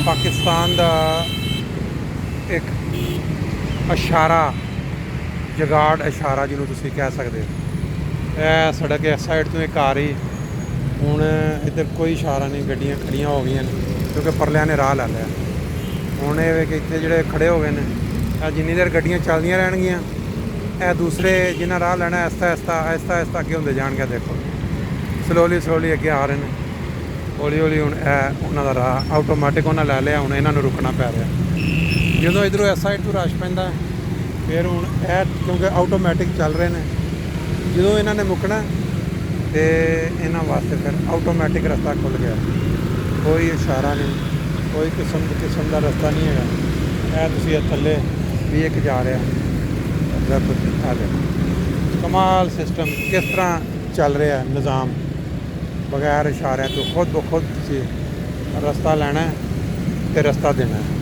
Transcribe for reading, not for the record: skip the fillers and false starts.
पाकिस्तान का एक इशारा, जगाड़ इशारा जिन्हों तुसीं कह सकते हो। यह सड़क इस साइड तो एक आ रही, हुण इधर कोई इशारा नहीं, गड्डियां खड़ियां हो गई क्योंकि परलिया ने राह ला लिया। हुण ये कि इत्थे जिहड़े खड़े हो गए ने, जिन्नी देर गड्डियां चलदियां रहणगियां, यह दूसरे जिन्हें राह लैना आहिस्ता आहिस्ता आहिस्ता आहिस्ता अगे होंदे जाणगे। देखो स्लोली स्लोली अगे आ रहे हैं, हौली हौली। हुण उन्हां दा राह आटोमैटिक उन्हें लै लिया, हुण इन्हां नूं रुकना पै रहा। जदों इधरों इस साइड तो रश पैंदा फिर हुण क्योंकि आटोमैटिक चल रहे हैं, जो इन्होंने मुकना तो इन्होंने वास्ते फिर आटोमैटिक रस्ता खुल गया। कोई इशारा नहीं, कोई किस्म का रस्ता नहीं है। यह तुसीं थल्ले भी एक जा रहा कमाल सिस्टम किस तरह चल रहा है निज़ाम, बगैर इशारे तो खुद ब खुद तुसीं रस्ता लैना है तो रस्ता देना है।